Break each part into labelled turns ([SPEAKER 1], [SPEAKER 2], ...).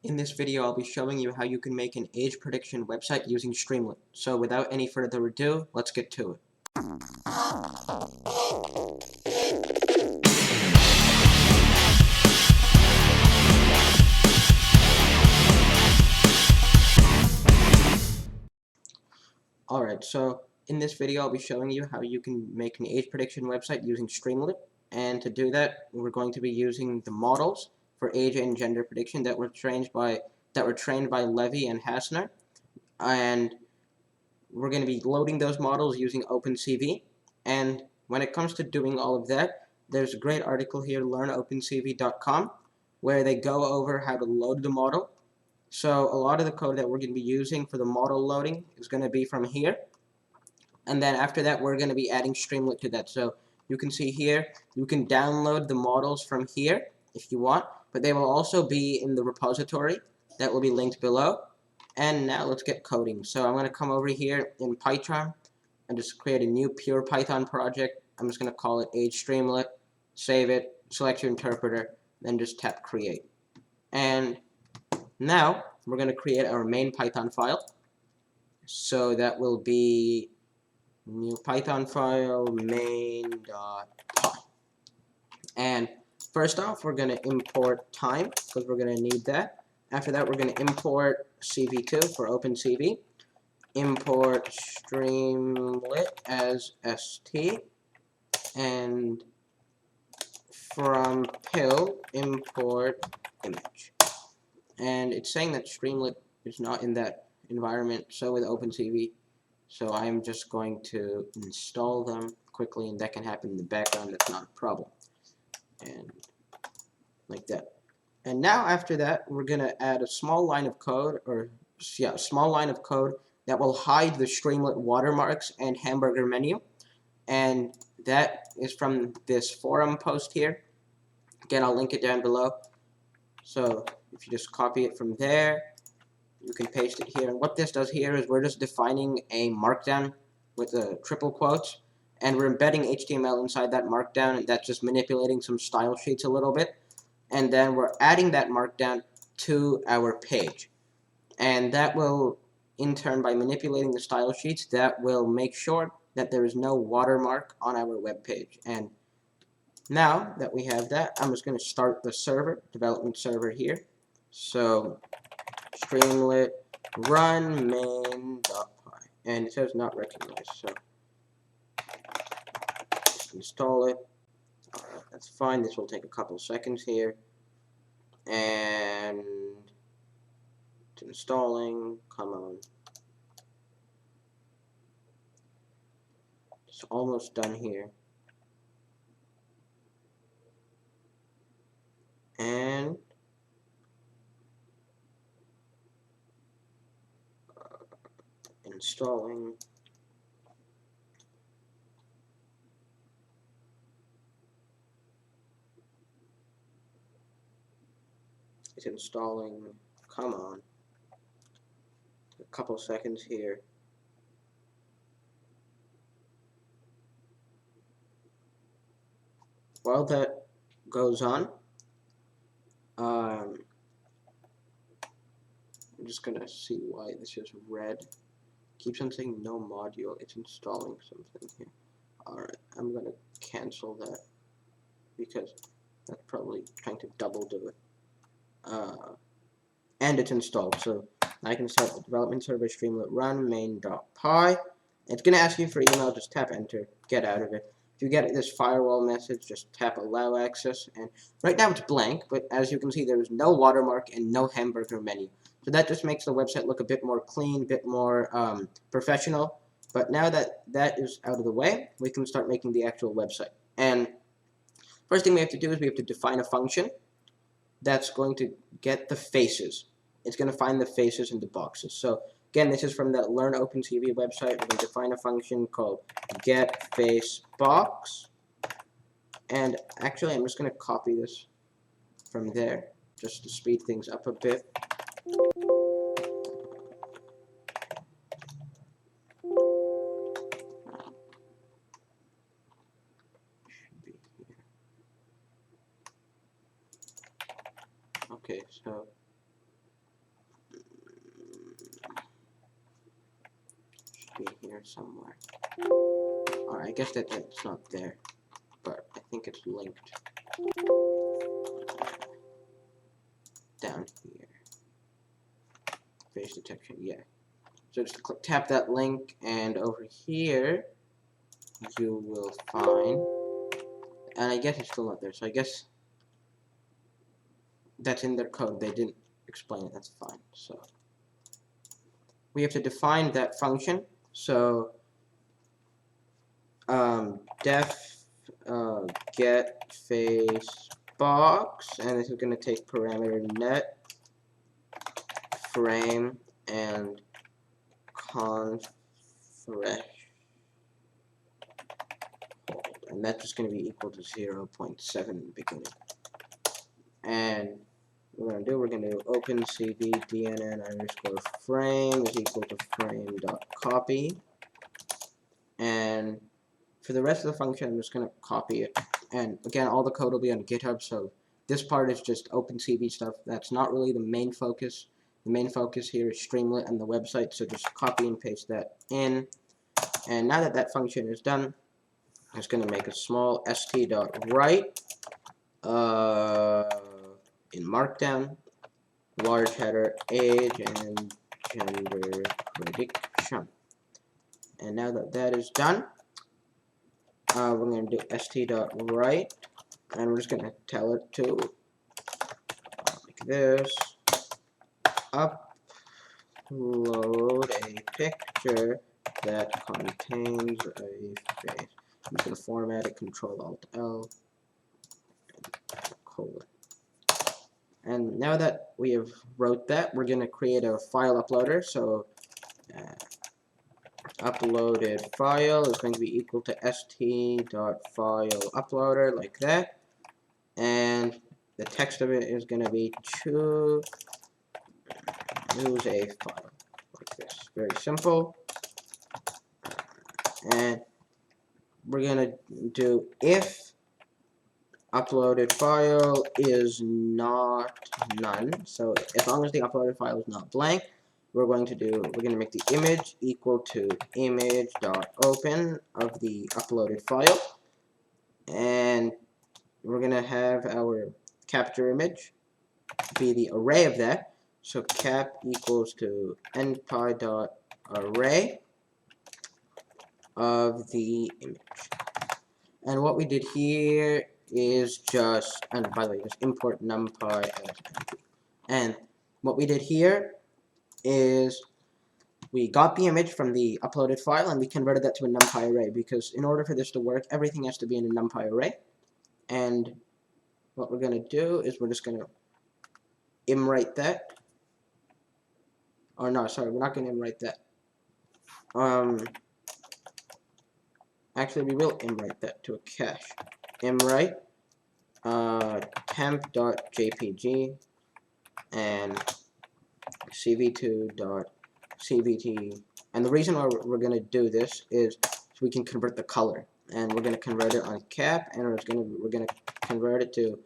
[SPEAKER 1] In this video, I'll be showing you how you can make an age prediction website using Streamlit. So without any further ado, let's get to it. Alright, so in this video, I'll be showing you how you can make an age prediction website using Streamlit. And to do that, we're going to be using the models for age and gender prediction that were trained by Levy and Hassner. And we're going to be loading those models using OpenCV. And when it comes to doing all of that, there's a great article here, learnopencv.com, where they go over how to load the model. So a lot of the code that we're going to be using for the model loading is going to be from here. And then after that, we're going to be adding Streamlit to that. So you can see here, you can download the models from here if you want, but they will also be in the repository that will be linked below. And now let's get coding. So I'm going to come over here in Python and just create a new pure Python project. I'm just going to call it age Streamlit, save it, select your interpreter, then just tap create. And now we're going to create our main Python file. So that will be new Python file main.py. And first off, we're going to import time because we're going to need that. After that, we're going to import CV2 for OpenCV, import Streamlit as st, and from pill import image. And it's saying that Streamlit is not in that environment, so with OpenCV. So I'm just going to install them quickly, and that can happen in the background. That's not a problem. And like that. And now after that, we're going to add a small line of code, that will hide the Streamlit watermarks and hamburger menu. And that is from this forum post here. Again, I'll link it down below. So if you just copy it from there, you can paste it here. And what this does here is we're just defining a markdown with the triple quotes, and we're embedding HTML inside that markdown, and that's just manipulating some style sheets a little bit. And then we're adding that markdown to our page. And that will, in turn, by manipulating the style sheets, that will make sure that there is no watermark on our web page. And now that we have that, I'm just going to start the server, development server here. So Streamlit run main.py, and it says not recognized, so just install it. That's fine. This will take a couple seconds here, and it's installing. Come on, it's almost done here. And installing. It's installing. Come on. A couple seconds here. While that goes on, I'm just gonna see why this is red. Keeps on saying no module. It's installing something here. Alright, I'm gonna cancel that because that's probably trying to double do it. And it's installed, so I can set the development server Streamlit run main.py. It's gonna ask you for email. Just tap enter, get out of it. If you get this firewall message, just tap allow access, and right now it's blank, but as you can see, there is no watermark and no hamburger menu. So that just makes the website look a bit more clean, a bit more professional. But now that that is out of the way, we can start making the actual website. And first thing we have to do is we have to define a function that's going to get the faces. It's going to find the faces in the boxes. So again, this is from the Learn OpenCV website. We're going to define a function called getFaceBox. And actually, I'm just going to copy this from there just to speed things up a bit. Okay, so here somewhere. Alright, I guess that's not there, but I think it's linked down here. Face detection, yeah. So just tap that link, and over here you will find, and I guess it's still not there, so I guess that's in their code. They didn't explain it, that's fine. So we have to define that function. So def get face box, and this is going to take parameter net frame and conf threshold, and that's just going to be equal to 0.7 in the beginning. And we're going to do OpenCV DNN underscore frame is equal to frame dot copy. And for the rest of the function, I'm just going to copy it. And again, all the code will be on GitHub, so this part is just OpenCV stuff. That's not really the main focus. The main focus here is Streamlit and the website, so just copy and paste that in. And now that that function is done, I'm just going to make a small st.write in Markdown, large header, age, and gender prediction. And now that that is done, we're going to do st.write, and we're just going to tell it to, like this, upload a picture that contains a face. I'm just going to format it, Control-Alt-L, colon. And now that we have wrote that, we're going to create a file uploader. So uploaded file is going to be equal to st.fileUploader, like that. And the text of it is going to be choose a file, like this. Very simple. And we're going to do if uploaded file is not none. So as long as the uploaded file is not blank, we're going to make the image equal to image.open of the uploaded file, and we're going to have our capture image be the array of that. So cap equals to npy.array of the image. And what we did here is just, and by the way, just import numpy as np. And what we did here is we got the image from the uploaded file and we converted that to a numpy array, because in order for this to work, everything has to be in a numpy array. And what we're going to do is we're just going to imwrite that. Oh no, sorry, we're not going to imwrite that. Actually, we will imwrite that to a cache. Imwrite temp.jpg and cv2.cvt. And the reason why we're going to do this is so we can convert the color. And we're going to convert it on cap, and we're going to convert it to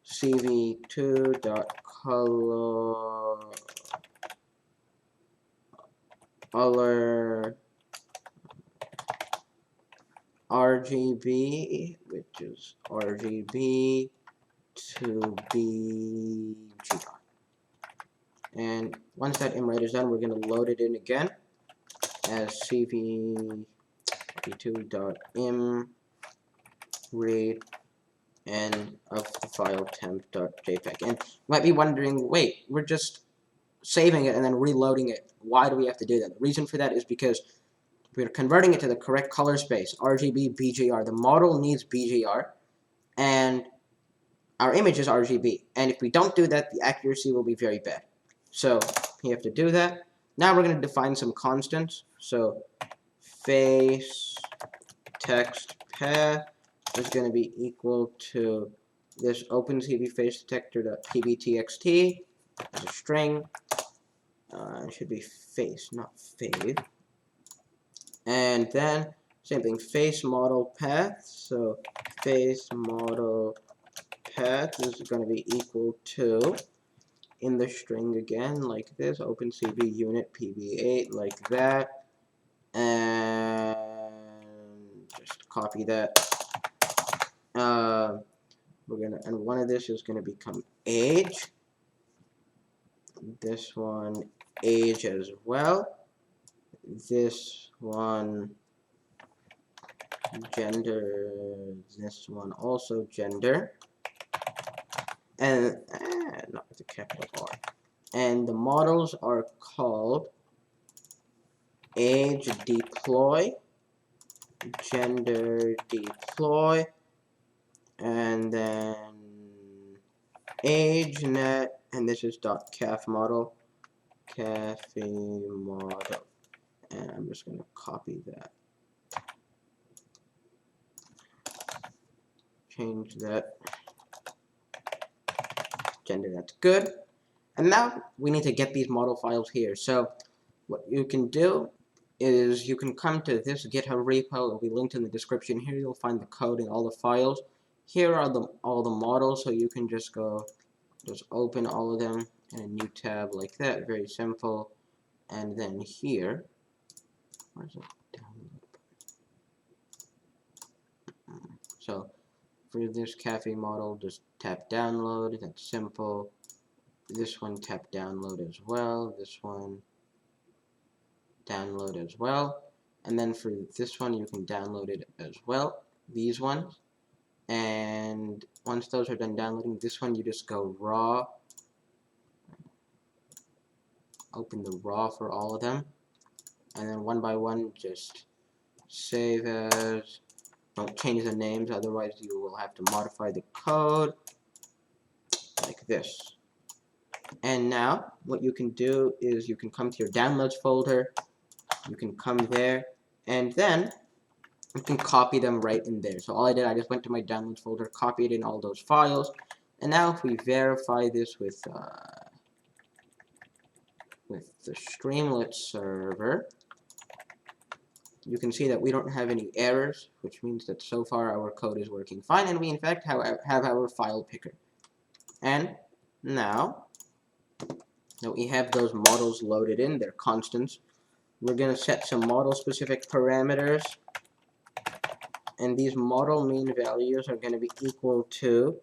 [SPEAKER 1] cv2.color RGB, which is RGB to BGR. And once that imwrite is done, we're going to load it in again as cv2.imRead and of the file temp.jpg. And you might be wondering, wait, we're just saving it and then reloading it. Why do we have to do that? The reason for that is because we're converting it to the correct color space, RGB, BGR. The model needs BGR, and our image is RGB. And if we don't do that, the accuracy will be very bad. So you have to do that. Now we're going to define some constants. So face text path is going to be equal to this OpenCV face detector.pbtxt as a string. It should be face, not fave. And then same thing, face model path. So face model path is going to be equal to, in the string again, like this, OpenCV unit pb8, like that. And copy that. And one of this is gonna become age. This one age as well. This one gender. This one also gender. And not with a capital R. And the models are called age deploy, gender deploy, and then age net, and this is .caf model, cafe model, and I'm just going to copy that, change that, gender, that's good. And now we need to get these model files here. So what you can do is you can come to this GitHub repo. It'll be linked in the description. Here you'll find the code and all the files. Here are all the models, so you can just open all of them in a new tab like that. Very simple. And then here, where's it? So for this cafe model, just tap download. That's simple. This one, tap download as well. This one, download as well. And then for this one, you can download it as well. These ones. And once those are done downloading, this one, you just go raw. Open the raw for all of them. And then one by one, just save as. Don't change the names, otherwise you will have to modify the code. Like this. And now, what you can do is you can come to your downloads folder, you can come there, and then you can copy them right in there. So all I did, I just went to my downloads folder, copied in all those files, and now if we verify this with the Streamlit server, you can see that we don't have any errors, which means that so far our code is working fine, and we in fact have our file picker. And now that we have those models loaded in, they're constants, we're going to set some model specific parameters, and these model mean values are going to be equal to,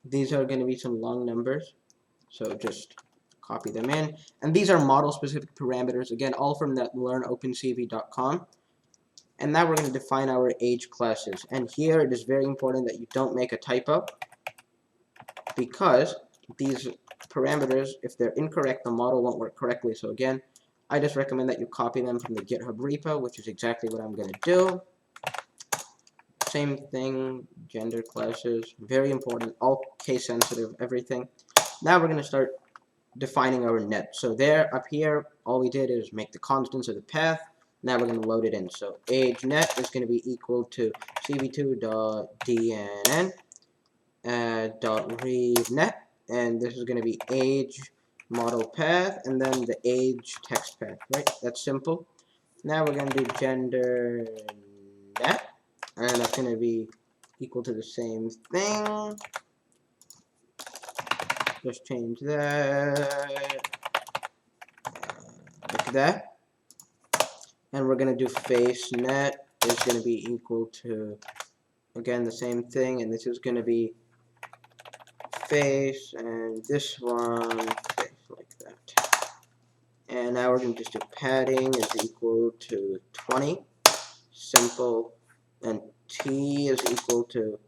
[SPEAKER 1] these are going to be some long numbers, so just copy them in, and these are model specific parameters, again all from that learnopencv.com. And now we're going to define our age classes, and here it is very important that you don't make a typo, because these parameters, if they're incorrect, the model won't work correctly. So again, I just recommend that you copy them from the GitHub repo, which is exactly what I'm going to do. Same thing, gender classes, very important, all case sensitive, everything. Now we're going to start defining our net. So there, up here, all we did is make the constants of the path. Now we're going to load it in. So age net is going to be equal to cv2.dnn .read net, and this is going to be age model path, and then the age text path, right? That's simple. Now we're going to do gender net, and that's going to be equal to the same thing. Just change that like that. And we're going to do face net is going to be equal to, again, the same thing, and this is going to be face, and this one face, like that. And now we're going to just do padding is equal to 20, simple, and t is equal to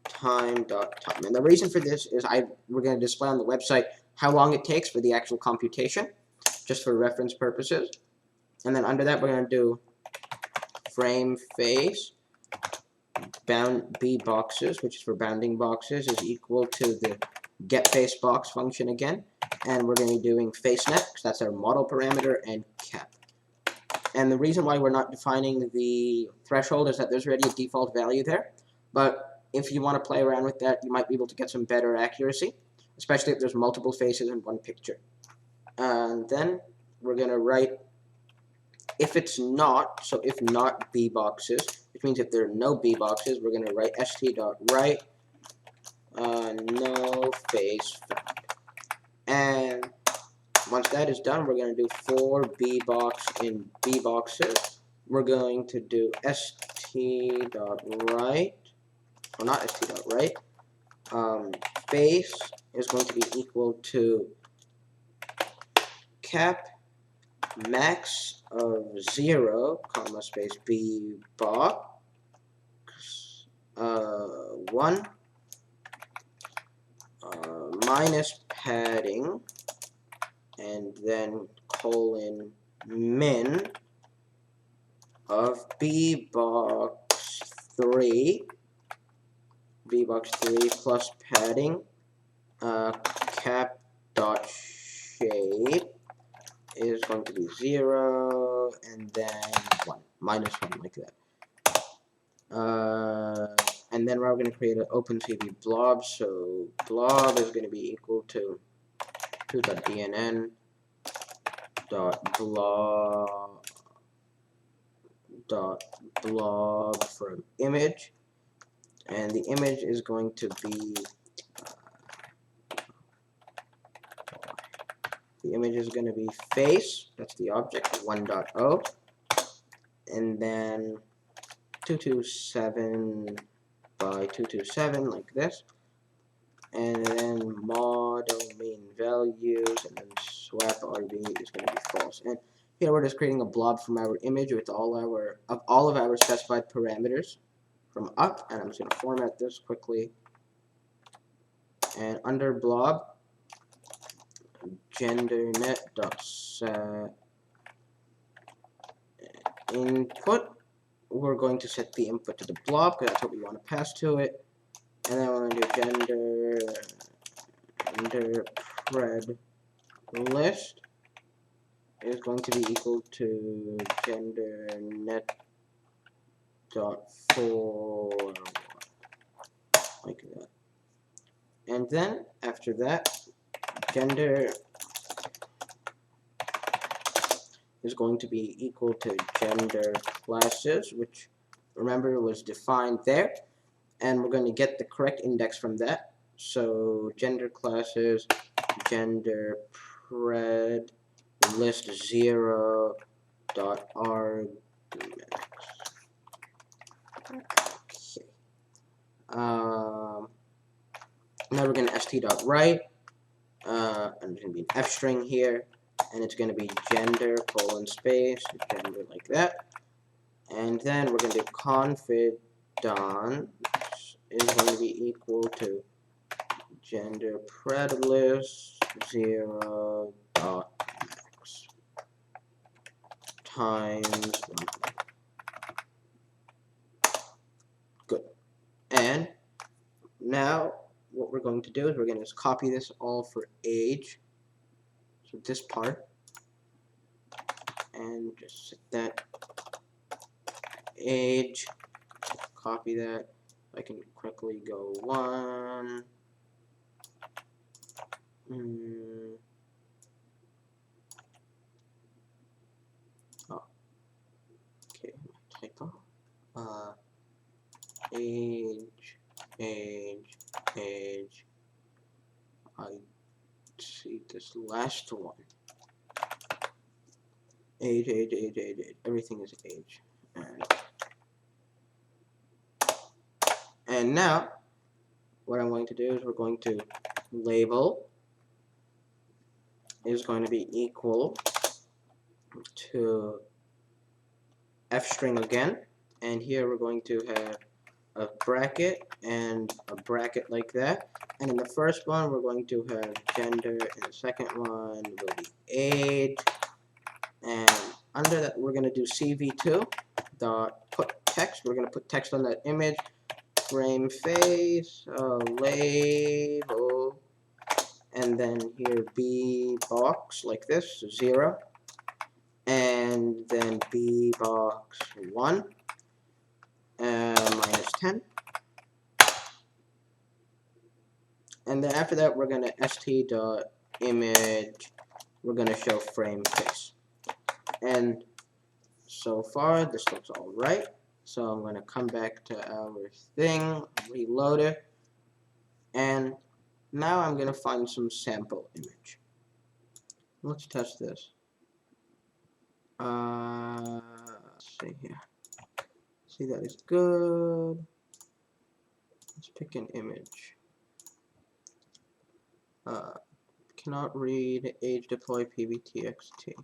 [SPEAKER 1] time.time. And the reason for this is we're going to display on the website how long it takes for the actual computation, just for reference purposes. And then under that we're going to do frame face bound b boxes, which is for bounding boxes, is equal to the get face box function again, and we're going to be doing face net because that's our model parameter, and cap. And the reason why we're not defining the threshold is that there's already a default value there, but if you want to play around with that, you might be able to get some better accuracy, especially if there's multiple faces in one picture. And then we're going to write if it's not, so if not b boxes, which means if there are no b boxes, we're going to write st.write no face found. And once that is done, we're going to do for b box in b boxes. We're going to do st st.right, or not st.right, base is going to be equal to cap max of 0, comma, space b box 1 minus padding, and then colon min of b box 3 plus padding, cap dot shape is going to be 0 and then 1, minus 1, like that. And then we're going to create an OpenCV blob, so blob is going to be equal to 2.dnn blob from image, and the image is going to be face, that's the object, 1.0, and then 227 by 227, like this, and then mod domain values, and then swap RB is going to be false. And here we're just creating a blob from our image with all of our specified parameters from up, and I'm just going to format this quickly. And under blob, gendernet.set input, we're going to set the input to the blob because that's what we want to pass to it. And then we're going to do gender pred list is going to be equal to gendernet.forward, like that. And then after that, gender is going to be equal to gender classes, which remember was defined there, and we're going to get the correct index from that. So gender classes, gender pred list 0 dot argmax. Okay. Now we're going to st.right, and there's going to be an f string here, and it's going to be gender colon space gender, like that. And then we're going to do config don is going to be equal to gender pred list 0 dot max times 1. Good. And now what we're going to do is we're going to just copy this all for age, so this part, and just set that age, copy that. I can quickly go 1, oh, okay, typo, age, I see this last one, age, everything is age. And now, what I'm going to do is we're going to label is going to be equal to f string again, and here we're going to have a bracket and a bracket like that, and in the first one we're going to have gender, and the second one will be age, and under that we're going to do cv2 dot put text. We're going to put text on that image, frame face, label, and then here b box like this 0, and then b box 1 minus 10, and then after that we're going to st.image, we're going to show frame face. And so far this looks alright, so I'm going to come back to our thing, reload it, and now I'm going to find some sample image. Let's test this. Let's see here. See, that is good. Let's pick an image. Cannot read age deploy pvtxt.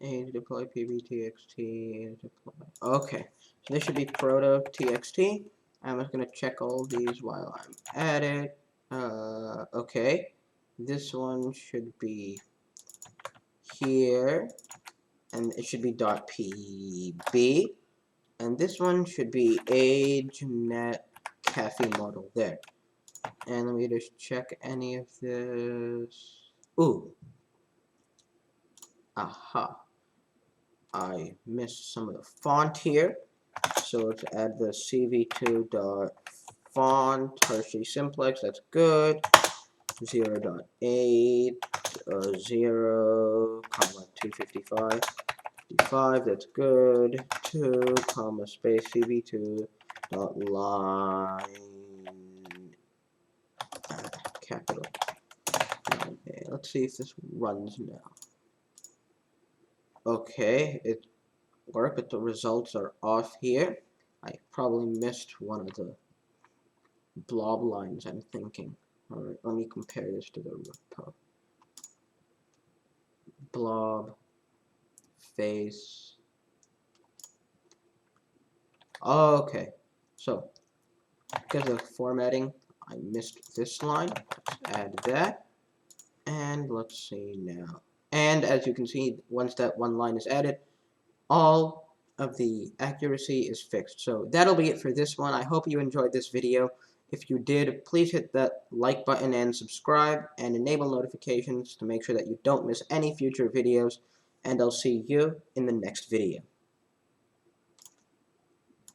[SPEAKER 1] Age deploy pvtxt. Age deploy. Okay, so this should be proto.txt. I'm just gonna check all these while I'm at it. Okay, this one should be here, and it should be .pb, and this one should be AgeNet Cafe model there. And let me just check any of this. Ooh. Aha. I missed some of the font here. So let's add the cv2.font, Hershey simplex, that's good. 0.8, 0, 255, 55, that's good. 2, space cv2 dot line capital. Okay, let's see if this runs now. Okay, it worked, but the results are off here. I probably missed one of the blob lines, I'm thinking. Alright, let me compare this to the repo. Blob, face. Okay, so because of formatting, I missed this line. Let's add that. And let's see now. And as you can see, once that one line is added, all of the accuracy is fixed. So that'll be it for this one. I hope you enjoyed this video. If you did, please hit that like button and subscribe and enable notifications to make sure that you don't miss any future videos. And I'll see you in the next video.